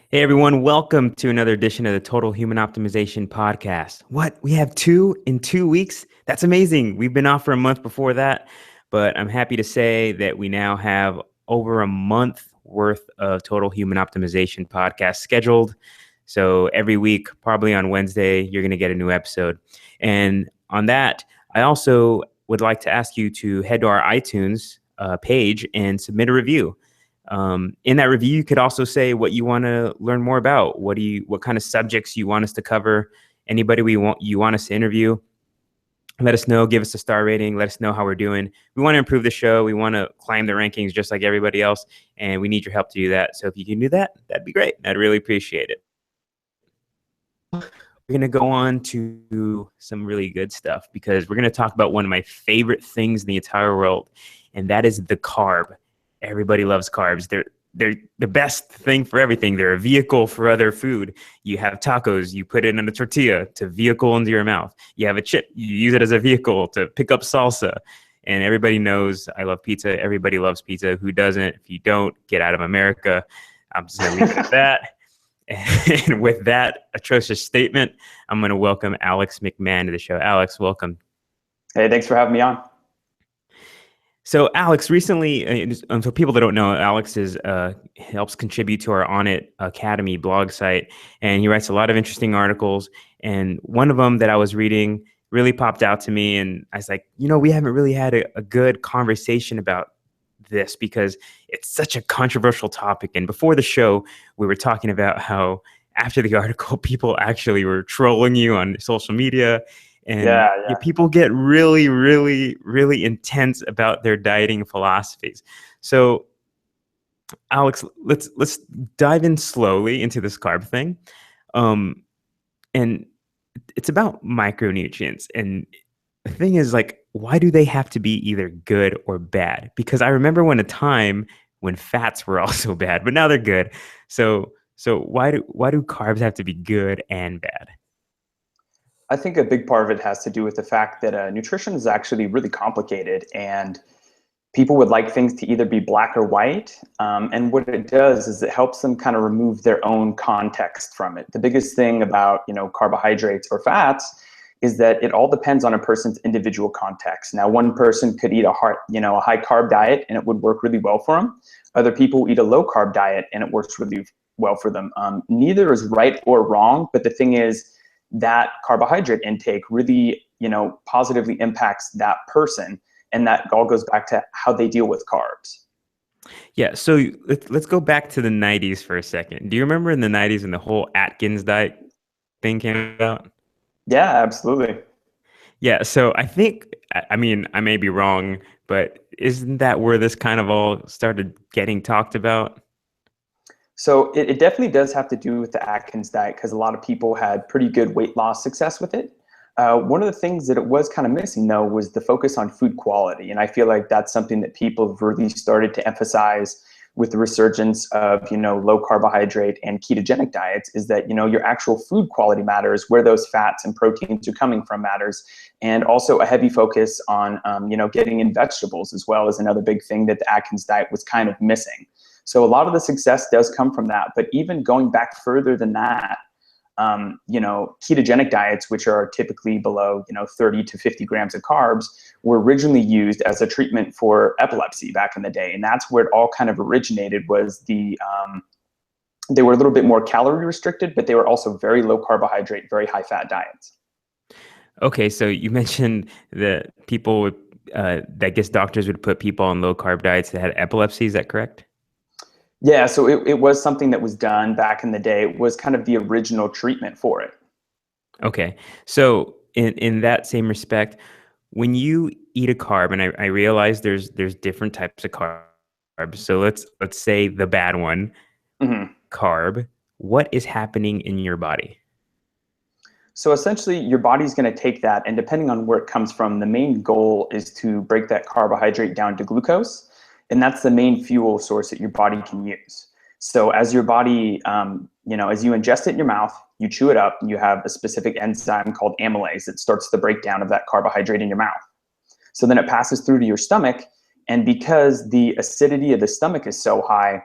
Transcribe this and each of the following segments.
Hey everyone, welcome to another edition of the Total Human Optimization Podcast. What? We have two in 2 weeks? That's amazing. We've been off for a month before that, but I'm happy to say that we now have over a month worth of Total Human Optimization Podcast scheduled. So every week, probably on Wednesday, you're going to get a new episode. And on that, I also would like to ask you to head to our iTunes page and submit a review. In that review, you could also say what you want to learn more about. What kind of subjects you want us to cover? Anybody you want us to interview? Let us know. Give us a star rating. Let us know how we're doing. We want to improve the show. We want to climb the rankings just like everybody else, and we need your help to do that. So if you can do that, that'd be great. I'd really appreciate it. We're going to go on to some really good stuff because we're going to talk about one of my favorite things in the entire world, and that is the carb. Everybody loves carbs. They're the best thing for everything. They're a vehicle for other food. You have tacos, you put it in a tortilla to vehicle into your mouth. You have a chip, you use it as a vehicle to pick up salsa. And everybody knows I love pizza. Everybody loves pizza. Who doesn't? If you don't, get out of America. I'm just going to leave it at that. And with that atrocious statement, I'm going to welcome Alex McMahon to the show. Alex, welcome. Hey, thanks for having me on. So Alex, recently, for people that don't know, Alex helps contribute to our On It Academy blog site, and he writes a lot of interesting articles. And one of them that I was reading really popped out to me, and I was like, we haven't really had a good conversation about this because it's such a controversial topic. And before the show, we were talking about how after the article, people actually were trolling you on social media. And people get really, really, really intense about their dieting philosophies. So, Alex, let's dive in slowly into this carb thing. And it's about micronutrients. And the thing is, why do they have to be either good or bad? Because I remember a time when fats were also bad, but now they're good. So why do carbs have to be good and bad? I think a big part of it has to do with the fact that nutrition is actually really complicated, and people would like things to either be black or white. And what it does is it helps them kind of remove their own context from it. The biggest thing about carbohydrates or fats is that it all depends on a person's individual context. Now, one person could eat a high carb diet and it would work really well for them. Other people eat a low carb diet and it works really well for them. Neither is right or wrong, but the thing is that carbohydrate intake really, positively impacts that person. And that all goes back to how they deal with carbs. Yeah, so let's go back to the 90s for a second. Do you remember in the 90s when the whole Atkins diet thing came out? Yeah, absolutely. Yeah, so I think, I mean, I may be wrong, but isn't that where this kind of all started getting talked about? So it definitely does have to do with the Atkins diet because a lot of people had pretty good weight loss success with it. One of the things that it was kind of missing, though, was the focus on food quality. And I feel like that's something that people have really started to emphasize with the resurgence of, low carbohydrate and ketogenic diets, is that, your actual food quality matters, where those fats and proteins are coming from matters. And also a heavy focus on, getting in vegetables as well is another big thing that the Atkins diet was kind of missing. So a lot of the success does come from that. But even going back further than that, ketogenic diets, which are typically below, 30 to 50 grams of carbs, were originally used as a treatment for epilepsy back in the day. And that's where it all kind of originated, was they were a little bit more calorie restricted, but they were also very low carbohydrate, very high fat diets. Okay, so you mentioned that people would, I guess doctors would put people on low carb diets that had epilepsy. Is that correct? Yeah, so it was something that was done back in the day. It was kind of the original treatment for it. Okay, so in that same respect, when you eat a carb, and I realize there's different types of carbs. So let's say the bad one, carb. What is happening in your body? So essentially, your body's going to take that, and depending on where it comes from, the main goal is to break that carbohydrate down to glucose. And that's the main fuel source that your body can use. So as your body, as you ingest it in your mouth, you chew it up, you have a specific enzyme called amylase that starts the breakdown of that carbohydrate in your mouth. So then it passes through to your stomach. And because the acidity of the stomach is so high,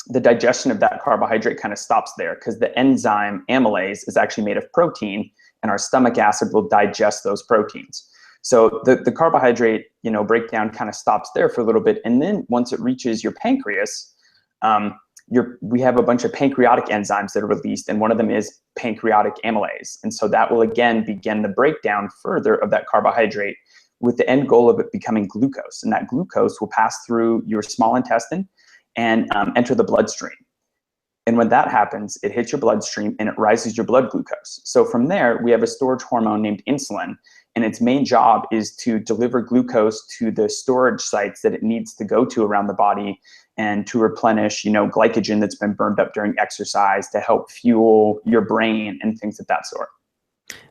the digestion of that carbohydrate kind of stops there, because the enzyme amylase is actually made of protein, and our stomach acid will digest those proteins. So the carbohydrate, breakdown kind of stops there for a little bit. And then once it reaches your pancreas, we have a bunch of pancreatic enzymes that are released, and one of them is pancreatic amylase. And so that will again begin the breakdown further of that carbohydrate, with the end goal of it becoming glucose. And that glucose will pass through your small intestine and enter the bloodstream. And when that happens, it hits your bloodstream and it rises your blood glucose. So from there, we have a storage hormone named insulin, and its main job is to deliver glucose to the storage sites that it needs to go to around the body, and to replenish, glycogen that's been burned up during exercise, to help fuel your brain and things of that sort.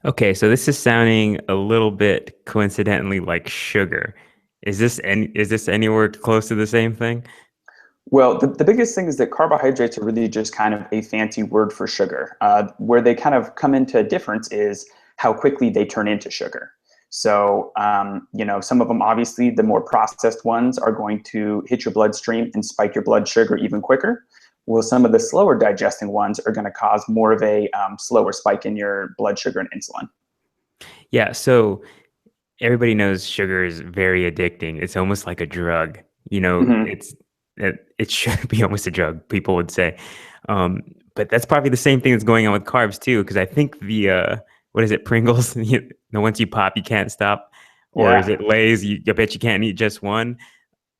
Okay, so this is sounding a little bit coincidentally like sugar. Is this anywhere close to the same thing? Well, the biggest thing is that carbohydrates are really just kind of a fancy word for sugar. Where they kind of come into a difference is how quickly they turn into sugar. So, some of them, obviously, the more processed ones are going to hit your bloodstream and spike your blood sugar even quicker. Well, some of the slower digesting ones are going to cause more of a slower spike in your blood sugar and insulin. Yeah, so everybody knows sugar is very addicting. It's almost like a drug. Mm-hmm. It should be almost a drug, people would say. But that's probably the same thing that's going on with carbs too, because I think what is it, Pringles? Once you pop, you can't stop. Or is Yeah. it Lay's? I bet you can't eat just one.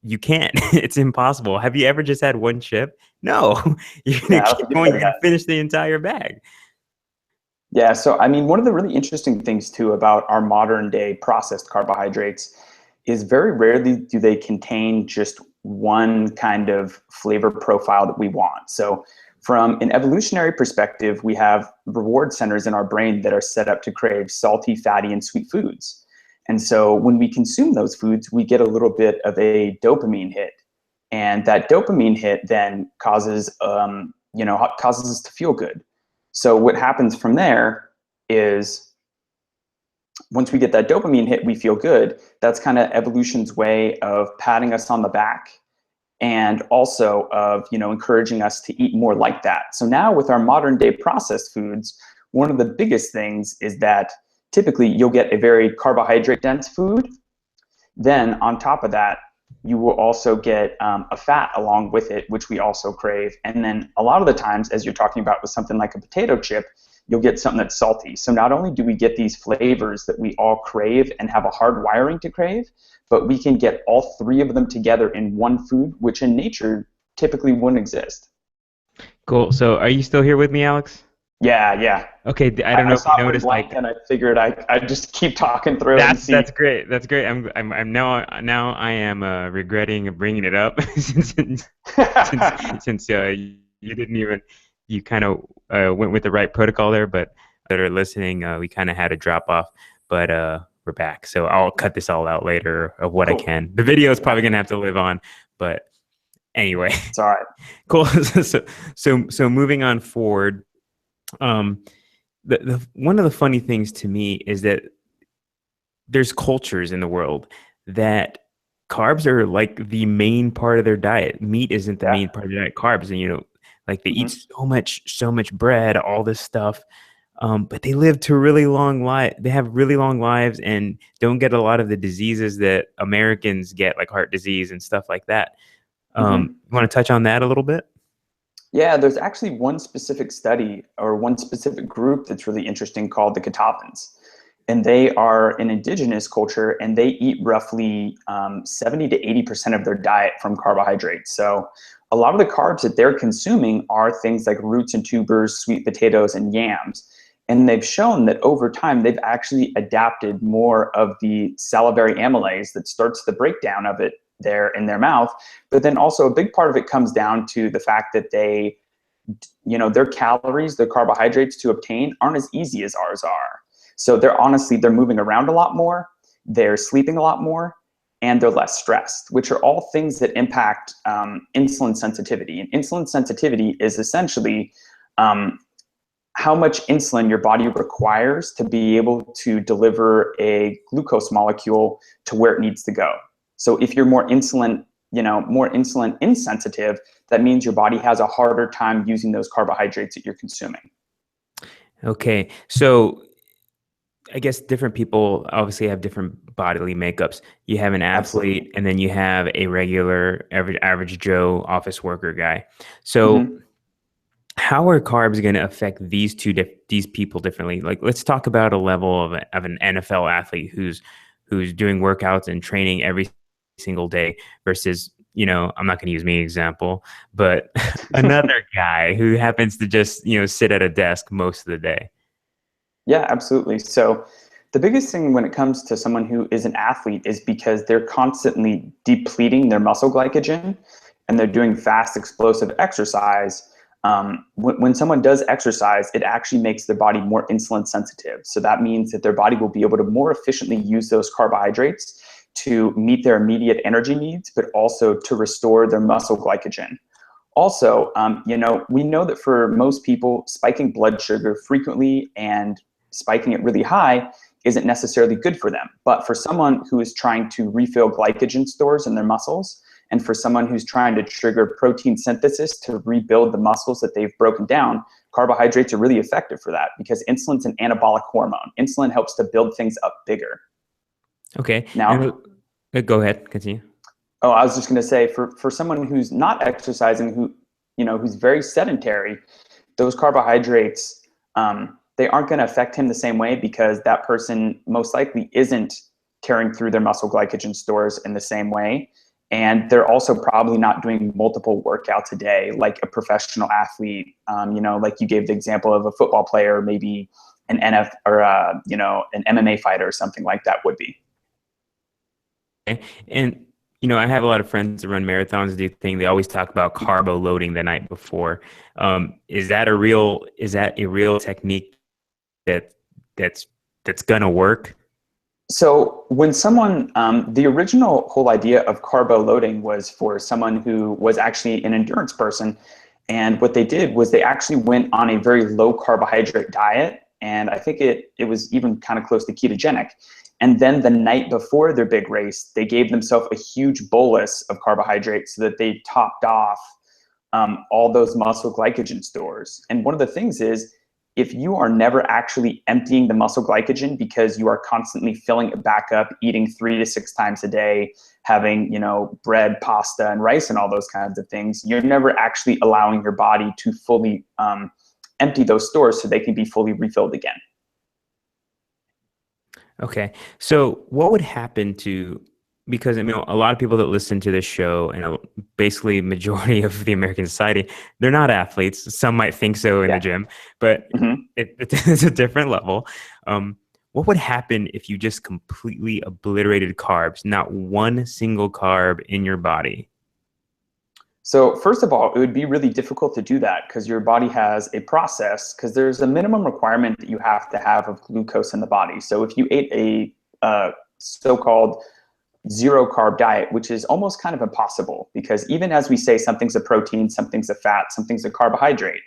You can't. It's impossible. Have you ever just had one chip? No. You're Yeah, gonna I don't keep think going. I've You're ever gonna had. finish the entire bag. Yeah, so I mean, one of the really interesting things too about our modern day processed carbohydrates is very rarely do they contain just one kind of flavor profile that we want. So from an evolutionary perspective, we have reward centers in our brain that are set up to crave salty, fatty, and sweet foods. And so when we consume those foods, we get a little bit of a dopamine hit. And that dopamine hit then causes us to feel good. So what happens from there is, once we get that dopamine hit, we feel good. That's kind of evolution's way of patting us on the back, and also of encouraging us to eat more like that. So now with our modern day processed foods, one of the biggest things is that typically you'll get a very carbohydrate dense food. Then on top of that, you will also get a fat along with it, which we also crave. And then a lot of the times, as you're talking about with something like a potato chip, you'll get something that's salty. So not only do we get these flavors that we all crave and have a hard wiring to crave, but we can get all three of them together in one food, which in nature typically wouldn't exist. Cool. So are you still here with me, Alex? Yeah, yeah. Okay, I don't I know if you saw it went noticed, blank, like, and I figured I'd just keep talking through it and see. that's great. That's great. I'm now I am regretting bringing it up since you didn't even you kind of went with the right protocol there, but that are listening, we kind of had a drop off, but we're back. So I'll cut this all out later of what I Cool. can. The video is Yeah, probably gonna have to live on, but anyway, it's all right. cool. So moving on forward, um, the one of the funny things to me is that there's cultures in the world that carbs are like the main part of their diet. Meat isn't the Yeah. main part of their diet. Carbs, and like they eat Hmm. so much bread, all this stuff. But they live to really long life. They have really long lives and don't get a lot of the diseases that Americans get, like heart disease and stuff like that. Hmm. You want to touch on that a little bit? Yeah, there's actually one specific study or one specific group that's really interesting called the Catawbans. And they are an indigenous culture, and they eat roughly 70 to 80% of their diet from carbohydrates. So a lot of the carbs that they're consuming are things like roots and tubers, sweet potatoes, and yams. And they've shown that over time, they've actually adapted more of the salivary amylase that starts the breakdown of it there in their mouth. But then also a big part of it comes down to the fact that their calories, their carbohydrates to obtain aren't as easy as ours are. So they're moving around a lot more, they're sleeping a lot more, and they're less stressed, which are all things that impact insulin sensitivity. And insulin sensitivity is essentially how much insulin your body requires to be able to deliver a glucose molecule to where it needs to go. So if you're more insulin more insulin insensitive, that means your body has a harder time using those carbohydrates that you're consuming. Okay. So I guess different people obviously have different bodily makeups. You have an Absolutely. athlete, and then you have a regular average Joe office worker guy. So Hmm. how are carbs going to affect these people differently? Like, let's talk about a level of an NFL athlete who's doing workouts and training every single day versus, I'm not going to use me example, but another guy who happens to just, sit at a desk most of the day. Yeah, absolutely. So the biggest thing when it comes to someone who is an athlete is because they're constantly depleting their muscle glycogen and they're doing fast, explosive exercise. When someone does exercise, it actually makes their body more insulin sensitive. So that means that their body will be able to more efficiently use those carbohydrates to meet their immediate energy needs, but also to restore their muscle glycogen. Also, we know that for most people, spiking blood sugar frequently and spiking it really high isn't necessarily good for them. But for someone who is trying to refill glycogen stores in their muscles, and for someone who's trying to trigger protein synthesis to rebuild the muscles that they've broken down, carbohydrates are really effective for that because insulin's an anabolic hormone. Insulin helps to build things up bigger. Okay. And Now, go ahead, continue. oh, I was just going to say, for someone who's not exercising, who's very sedentary, those carbohydrates, they aren't going to affect him the same way because that person most likely isn't carrying through their muscle glycogen stores in the same way. And they're also probably not doing multiple workouts a day like a professional athlete, like you gave the example of a football player, maybe an NF or, an MMA fighter or something like that would be. Okay. And I have a lot of friends that run marathons. Do thing they always talk about carbo loading the night before. Is that a real technique that that's that's gonna work? So when someone, the original whole idea of carbo loading was for someone who was actually an endurance person. And what they did was they actually went on a very low carbohydrate diet. And I think it was even kind of close to ketogenic. And then the night before their big race, they gave themselves a huge bolus of carbohydrates so that they topped off all those muscle glycogen stores. And one of the things is, if you are never actually emptying the muscle glycogen because you are constantly filling it back up, eating 3 to 6 times a day, having, bread, pasta, and rice and all those kinds of things, you're never actually allowing your body to fully empty those stores so they can be fully refilled again. Okay. So what would happen to, because a lot of people that listen to this show, and basically majority of the American society, they're not athletes. Some might think so in the Yeah. gym, but Mhm. it's a different level. What would happen if you just completely obliterated carbs, not one single carb in your body? So first of all, it would be really difficult to do that because your body has a process, because there's a minimum requirement that you have to have of glucose in the body. So if you ate a so-called zero carb diet, which is almost kind of impossible, because even as we say something's a protein, something's a fat, something's a carbohydrate,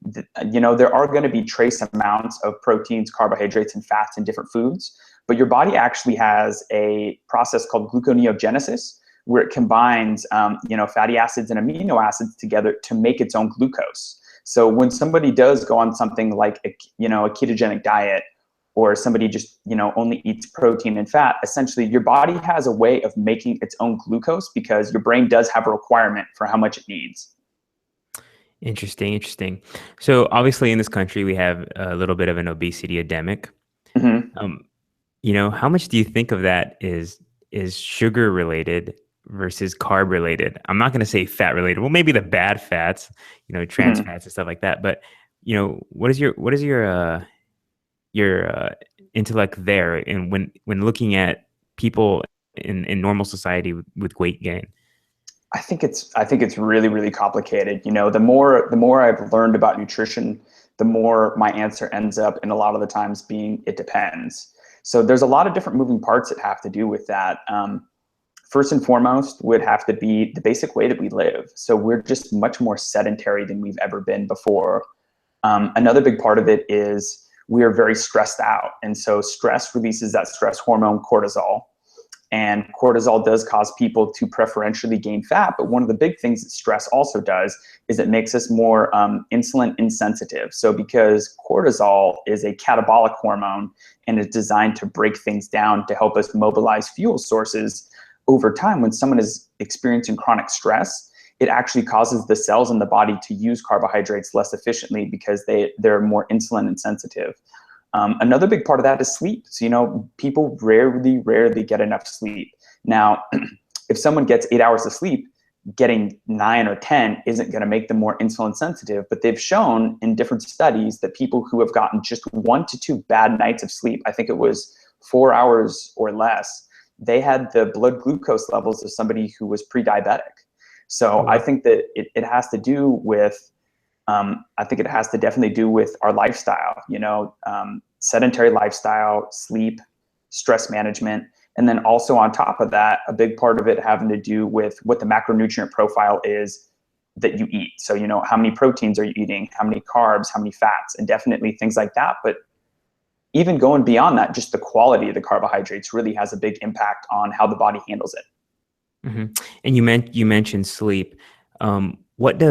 there are going to be trace amounts of proteins, carbohydrates, and fats in different foods. But your body actually has a process called gluconeogenesis, where it combines, fatty acids and amino acids together to make its own glucose. So when somebody does go on something like a ketogenic diet, or somebody just only eats protein and fat, essentially your body has a way of making its own glucose because your brain does have a requirement for how much it needs. Interesting, interesting. So obviously in this country we have a little bit of an obesity epidemic. Hmm. Um, how much do you think of that is sugar related versus carb related? I'm not going to say fat related. Well, maybe the bad fats, trans Hmm. fats and stuff like that. But what is your intellect there, and when looking at people in normal society with weight gain? I think it's really, really complicated. The more I've learned about nutrition, the more my answer ends up in a lot of the times being it depends. So there's a lot of different moving parts that have to do with that. First and foremost would have to be the basic way that we live. So we're just much more sedentary than we've ever been before. Another big part of it is we are very stressed out. And so stress releases that stress hormone cortisol. And cortisol does cause people to preferentially gain fat. But one of the big things that stress also does is it makes us more insulin insensitive. So because cortisol is a catabolic hormone and is designed to break things down to help us mobilize fuel sources, over time, when someone is experiencing chronic stress, it actually causes the cells in the body to use carbohydrates less efficiently because they're more insulin insensitive. Another big part of that is sleep. So, people rarely get enough sleep. Now, if someone gets 8 hours of sleep, getting 9 or 10 isn't going to make them more insulin sensitive. But they've shown in different studies that people who have gotten just 1 to 2 bad nights of sleep, I think it was 4 hours or less, they had the blood glucose levels of somebody who was pre-diabetic. So I think that it has to do with, I think it has to definitely do with our lifestyle, sedentary lifestyle, sleep, stress management. And then also on top of that, a big part of it having to do with what the macronutrient profile is that you eat. So, how many proteins are you eating? How many carbs? How many fats? And definitely things like that. But even going beyond that, just the quality of the carbohydrates really has a big impact on how the body handles it. Mm-hmm. And you mentioned sleep. What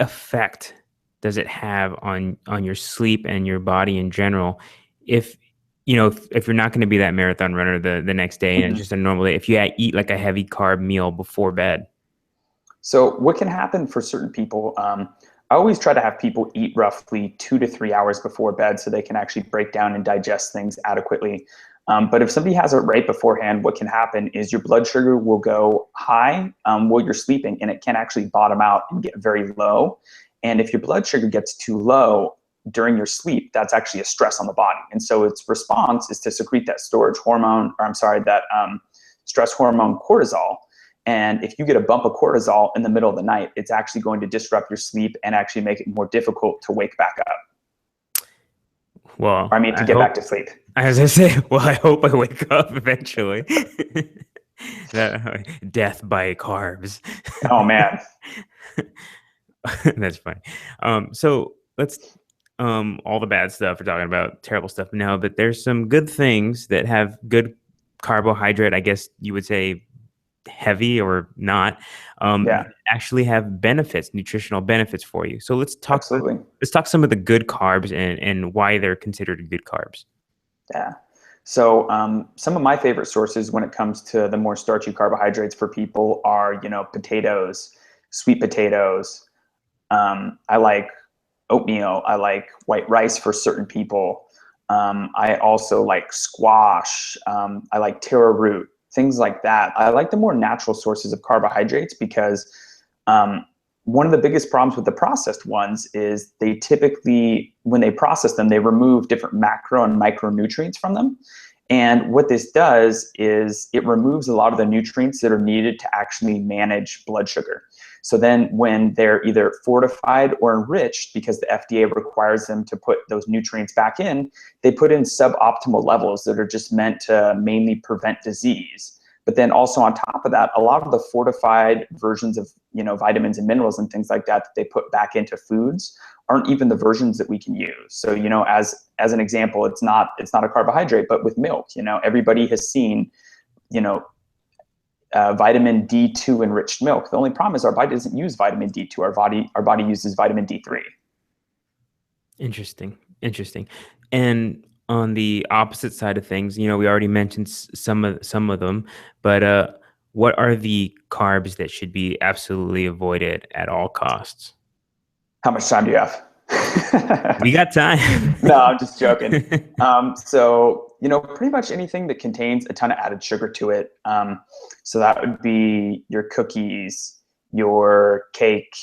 effect does it have on your sleep and your body in general? If you're not going to be that marathon runner the next day and just a normal day, if you eat like a heavy carb meal before bed. So what can happen for certain people, I always try to have people eat roughly 2 to 3 hours before bed so they can actually break down and digest things adequately. But if somebody has it right beforehand, what can happen is your blood sugar will go high while you're sleeping, and it can actually bottom out and get very low. And if your blood sugar gets too low during your sleep, that's actually a stress on the body. And so its response is to secrete that stress hormone cortisol. And if you get a bump of cortisol in the middle of the night, it's actually going to disrupt your sleep and actually make it more difficult to wake back up. Well, to get back to sleep. As I say, well, I hope I wake up eventually. Death by carbs. Oh, man. That's funny. So let's all the bad stuff we're talking about, terrible stuff now, but there's some good things that have good carbohydrate, I guess you would say heavy or not, actually have benefits, nutritional benefits for you. So let's talk some of the good carbs and why they're considered good carbs. Yeah. So some of my favorite sources when it comes to the more starchy carbohydrates for people are, potatoes, sweet potatoes. I like oatmeal. I like white rice for certain people. I also like squash. I like taro root, things like that. I like the more natural sources of carbohydrates because one of the biggest problems with the processed ones is they typically, when they process them, they remove different macro and micronutrients from them. And what this does is it removes a lot of the nutrients that are needed to actually manage blood sugar. So then when they're either fortified or enriched, because the FDA requires them to put those nutrients back in, they put in suboptimal levels that are just meant to mainly prevent disease. But then also on top of that, a lot of the fortified versions of vitamins and minerals and things like that they put back into foods aren't even the versions that we can use. So as an example, it's not a carbohydrate, but with milk, everybody has seen vitamin D2 enriched milk. The only problem is our body doesn't use vitamin D2. Our body uses vitamin D3. Interesting. And on the opposite side of things, we already mentioned some of them, but what are the carbs that should be absolutely avoided at all costs? How much time do you have? We got time. No, I'm just joking. So, pretty much anything that contains a ton of added sugar to it. So that would be your cookies, your cake,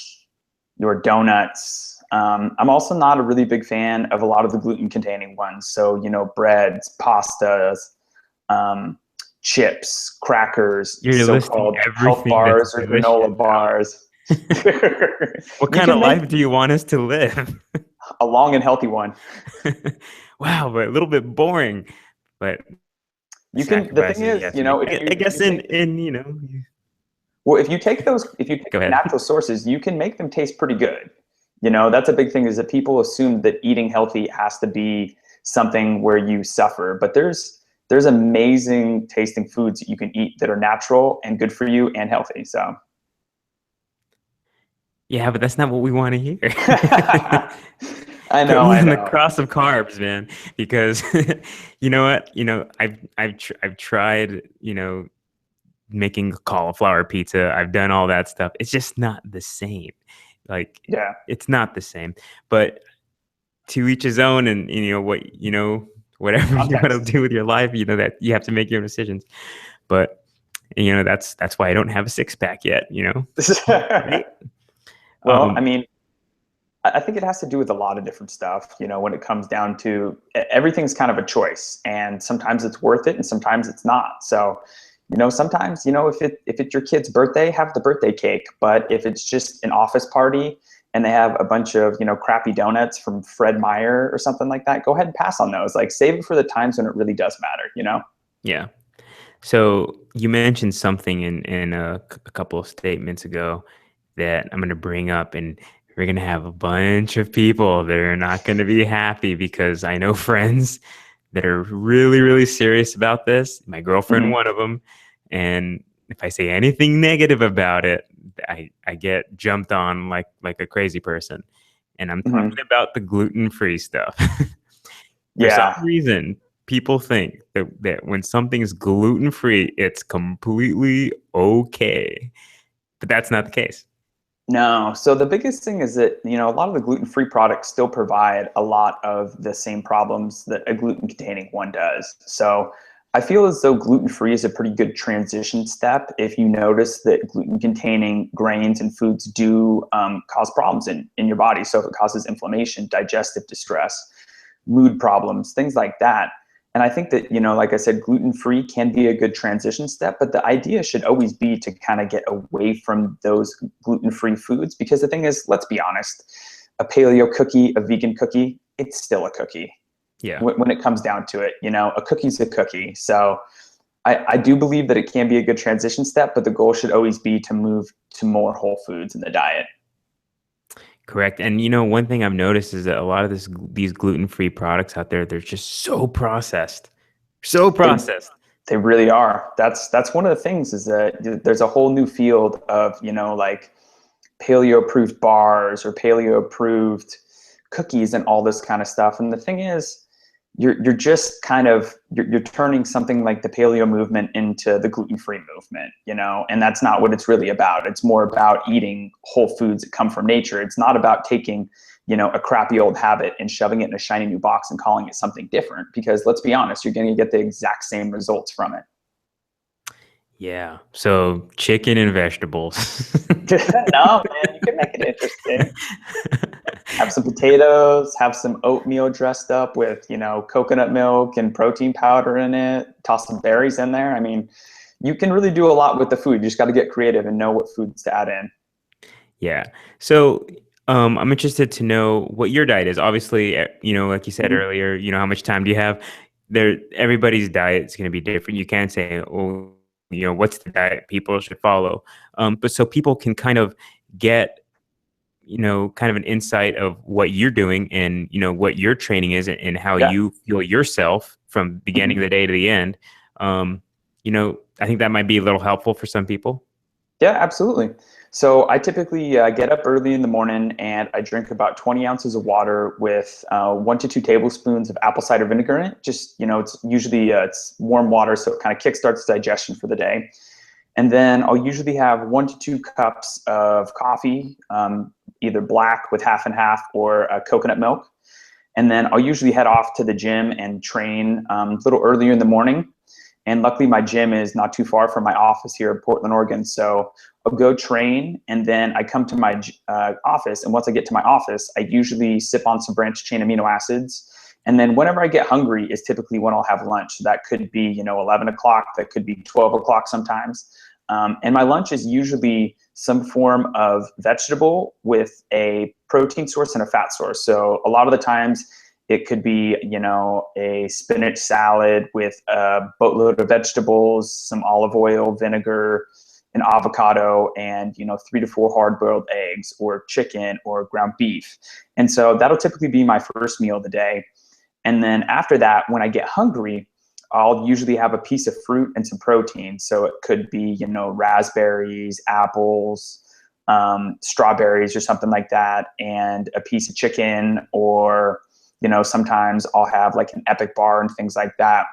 your donuts. I'm also not a really big fan of a lot of the gluten-containing ones. So, breads, pastas, chips, crackers, so-called health bars or granola bars. What kind of life do you want us to live? A long and healthy one. Wow, but a little bit boring. But you can. The thing is, I guess well, if you take natural sources, you can make them taste pretty good. That's a big thing is that people assume that eating healthy has to be something where you suffer, but there's there's amazing tasting foods that you can eat that are natural and good for you and healthy. So Yeah, but that's not what we want to hear. I Put know, me I on the know. cross of carbs, man, because you know what? I've tried, making cauliflower pizza. I've done all that stuff. It's just not the same. Like Yeah. it's not the same. But to each his own, and whatever you want to Context. do with your life, that you have to make your own decisions. But that's why I don't have a six pack yet, right? Well, I Um, mean, I think it has to do with a lot of different stuff. When it comes down to everything's kind of a choice, and sometimes it's worth it, and sometimes it's not. So, sometimes if it's your kid's birthday, have the birthday cake. But if it's just an office party and they have a bunch of crappy donuts from Fred Meyer or something like that, go ahead and pass on those. Like save it for the times when it really does matter. yeah. So you mentioned something in a couple of statements ago that I'm going to bring up, and we're going to have a bunch of people that are not going to be happy because I know friends that are really, really serious about this. My girlfriend, Hmm. one of them, and if I say anything negative about it, I get jumped on like a crazy person. And I'm talking Hmm. about the gluten-free stuff. For some Yeah. reason, people think that when something is gluten free, it's completely okay. But that's not the case. No. So the biggest thing is that, a lot of the gluten-free products still provide a lot of the same problems that a gluten-containing one does. So I feel as though gluten-free is a pretty good transition step if you notice that gluten-containing grains and foods do cause problems in your body. So if it causes inflammation, digestive distress, mood problems, things like that. And I think that, like I said, gluten-free can be a good transition step, but the idea should always be to kind of get away from those gluten-free foods, because the thing is, let's be honest, a paleo cookie, a vegan cookie, it's still a cookie. Yeah. When it comes down to it, a cookie's a cookie. So I do believe that it can be a good transition step, but the goal should always be to move to more whole foods in the diet. Correct. And one thing I've noticed is that a lot of these gluten-free products out there, they're just so processed. So They processed. They really are. That's one of the things, is that there's a whole new field of, like paleo approved bars or paleo approved cookies and all this kind of stuff. And the thing is, you're just kind of you're turning something like the paleo movement into the gluten-free movement, and that's not what it's really about. It's more about eating whole foods that come from nature. It's not about taking, a crappy old habit and shoving it in a shiny new box and calling it something different, because let's be honest, you're going to get the exact same results from it. Yeah. So chicken and vegetables. No, man, you can make it interesting. Have some potatoes, have some oatmeal dressed up with, coconut milk and protein powder in it, toss some berries in there. I mean, you can really do a lot with the food. You just got to get creative and know what foods to add in. Yeah. So, I'm interested to know what your diet is. Obviously, like you said Mhm. earlier, how much time do you have? Everybody's diet is going to be different. You can't say, oh, what's the diet people should follow? But so people can kind of get, kind of an insight of what you're doing and, what your training is and how Yeah. you feel yourself from beginning Mhm. of the day to the end. I think that might be a little helpful for some people. Yeah, absolutely. So I typically get up early in the morning and I drink about 20 ounces of water with 1 to 2 tablespoons of apple cider vinegar in it. Just, it's usually it's warm water, so it kind of kickstarts digestion for the day. And then I'll usually have 1 to 2 cups of coffee, either black with half and half or coconut milk. And then I'll usually head off to the gym and train a little earlier in the morning. And luckily, my gym is not too far from my office here in Portland, Oregon. So I'll go train, and then I come to my office. And once I get to my office, I usually sip on some branched chain amino acids. And then whenever I get hungry is typically when I'll have lunch. So that could be 11 o'clock. That could be 12 o'clock sometimes. And my lunch is usually some form of vegetable with a protein source and a fat source. So a lot of the times it could be, a spinach salad with a boatload of vegetables, some olive oil, vinegar, an avocado, and 3 to 4 hard-boiled eggs, or chicken, or ground beef. And so that'll typically be my first meal of the day. And then after that, when I get hungry, I'll usually have a piece of fruit and some protein. So it could be, raspberries, apples, strawberries or something like that, and a piece of chicken, or, sometimes I'll have like an Epic bar and things like that.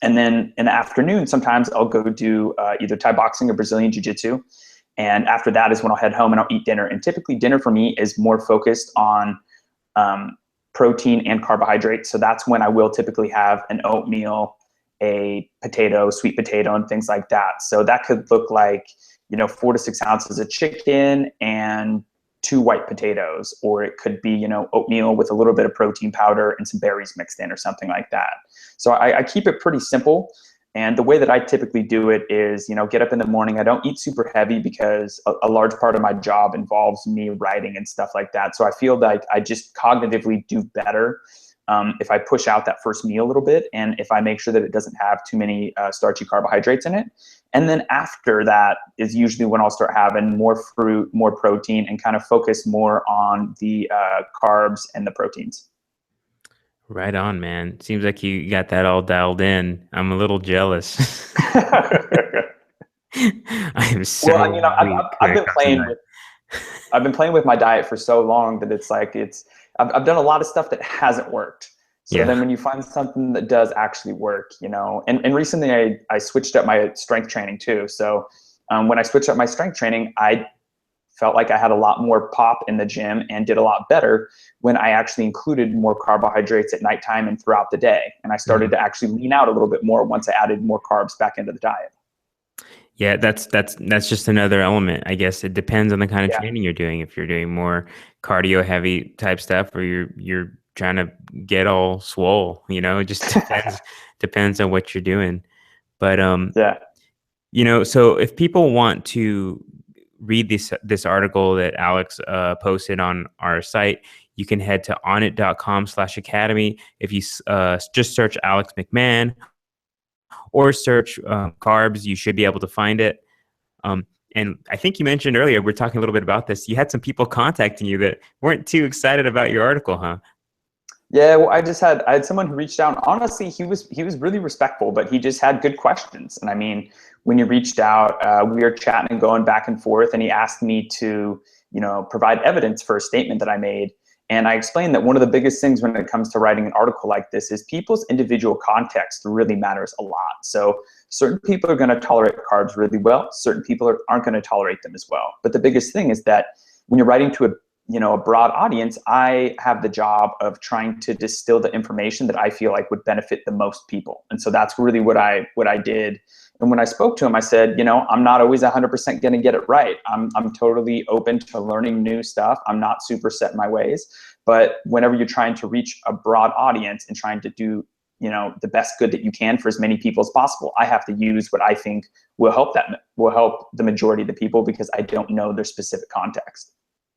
And then in the afternoon, sometimes I'll go do either Thai boxing or Brazilian jiu-jitsu. And after that is when I'll head home and I'll eat dinner. And typically dinner for me is more focused on protein and carbohydrates. So that's when I will typically have an oatmeal, a potato, sweet potato, and things like that. So that could look like, 4 to 6 ounces of chicken and 2 white potatoes, or it could be, oatmeal with a little bit of protein powder and some berries mixed in or something like that. So I keep it pretty simple. And the way that I typically do it is, get up in the morning. I don't eat super heavy because a large part of my job involves me writing and stuff like that. So I feel like I just cognitively do better if I push out that first meal a little bit, and if I make sure that it doesn't have too many starchy carbohydrates in it. And then after that is usually when I'll start having more fruit, more protein, and kind of focus more on the carbs and the proteins. Right on, man. Seems like you got that all dialed in. I'm a little jealous. I am Well, so weak when I've it been comes to playing that. with my diet for so long that it's like I've done a lot of stuff that hasn't worked. So Yeah. then when you find something that does actually work, and recently I switched up my strength training too. So when I switched up my strength training, I felt like I had a lot more pop in the gym and did a lot better when I actually included more carbohydrates at nighttime and throughout the day. And I started Mhm. to actually lean out a little bit more once I added more carbs back into the diet. Yeah, that's just another element. I guess it depends on the kind of Yeah. training you're doing. If you're doing more cardio heavy type stuff, or you're trying to get all swole, it just depends on what you're doing. But Yeah. so if people want to read this article that Alex posted on our site, you can head to onit.com/academy. If you just search Alex McMahon or search carbs, you should be able to find it. And I think you mentioned earlier, we're talking a little bit about this. You had some people contacting you that weren't too excited about your article, huh? Yeah, well, I had someone who reached out. Honestly, he was really respectful, but he just had good questions. And I mean, when he reached out, we were chatting and going back and forth, and he asked me to, provide evidence for a statement that I made. And I explained that one of the biggest things when it comes to writing an article like this is people's individual context really matters a lot. So certain people are going to tolerate carbs really well. Certain people aren't going to tolerate them as well. But the biggest thing is that when you're writing to a broad audience, I have the job of trying to distill the information that I feel like would benefit the most people. And so that's really what I did. And when I spoke to him, I said, I'm not always 100% going to get it right. I'm totally open to learning new stuff. I'm not super set in my ways. But whenever you're trying to reach a broad audience and trying to do, the best good that you can for as many people as possible, I have to use what I think will help the majority of the people, because I don't know their specific context.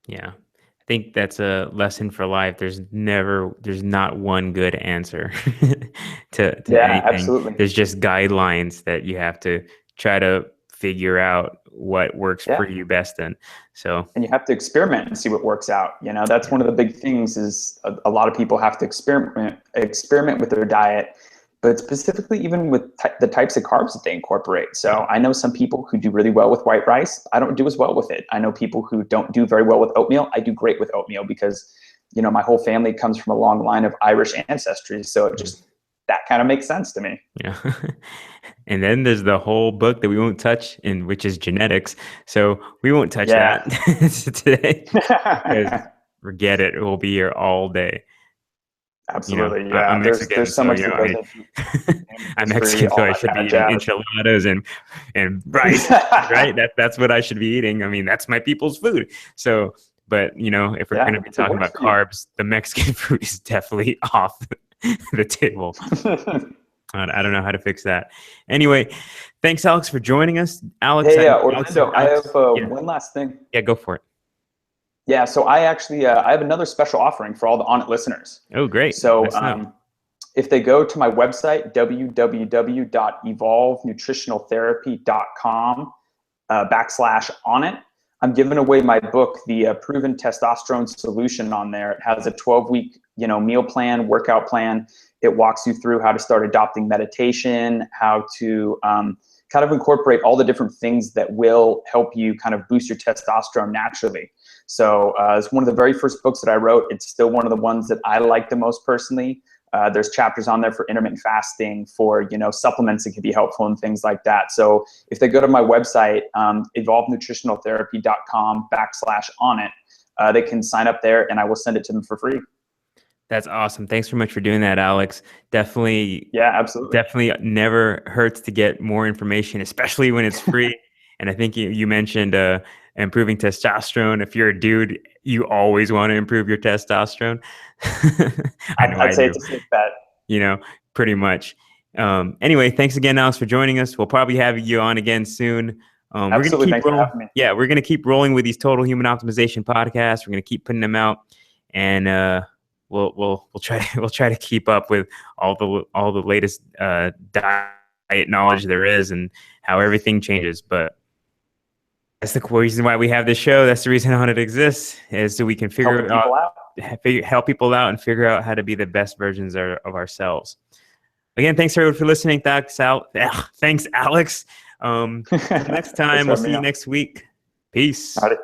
Yeah. I think that's a lesson for life. There's not one good answer to Yeah, anything. absolutely. There's just guidelines that you have to try to figure out what works Yeah. for you best in. So, And you have to experiment and see what works out. That's yeah. one of the big things is a lot of people have to experiment with their diet, but specifically even with the types of carbs that they incorporate. So I know some people who do really well with white rice. I don't do as well with it. I know people who don't do very well with oatmeal. I do great with oatmeal because, my whole family comes from a long line of Irish ancestry. So that kind of makes sense to me. Yeah. And then there's the whole book that we won't touch, and which is genetics. So we won't touch that Yeah. today because forget it. It will be here all day. Absolutely. I'm Yeah. Mexican, There's so so much that goes into I'm animal free, Mexican, so all I that should kind be of eating jazz. enchiladas and rice, right? That's what I should be eating. I mean, that's my people's food. So, but if we're going Yeah. to be If it talking works about for you. carbs, the Mexican food is definitely off the table. I don't know how to fix that. Anyway, thanks, Alex, for joining us. Alex, Hey, Alex, Orlando, I have Alex, yeah, one last thing. yeah, go for it. Yeah, so I actually I have another special offering for all the On It listeners. Oh, great. So Let's know. if they go to my website, www.evolvenutritionaltherapy.com /on it, I'm giving away my book, The Proven Testosterone Solution, on there. It has a 12-week, meal plan, workout plan. It walks you through how to start adopting meditation, how to kind of incorporate all the different things that will help you kind of boost your testosterone naturally. So it's one of the very first books that I wrote. It's still one of the ones that I like the most personally. There's chapters on there for intermittent fasting, for supplements that can be helpful and things like that. So if they go to my website, evolvednutritionaltherapy.com/on it, they can sign up there and I will send it to them for free. That's awesome. Thanks so much for doing that, Alex. Definitely. Yeah, absolutely. Definitely never hurts to get more information, especially when it's free. And I think you mentioned improving testosterone. If you're a dude, you always want to improve your testosterone. I know I'd I say do. it's a safe bet. Pretty much. Anyway, thanks again, Alex, for joining us. We'll probably have you on again soon. We're gonna Absolutely. keep Thanks for rolling. having me. Yeah, we're gonna keep rolling with these total human optimization podcasts. We're gonna keep putting them out, and we'll try to keep up with all the latest diet knowledge there is and how everything changes. But that's the reason why we have this show. That's the reason on it exists, is so we can Helping people out. help people out and figure out how to be the best versions of ourselves. Again, thanks everyone for listening. Thanks, Alex. Until next time, we'll see you next week. Peace. All right.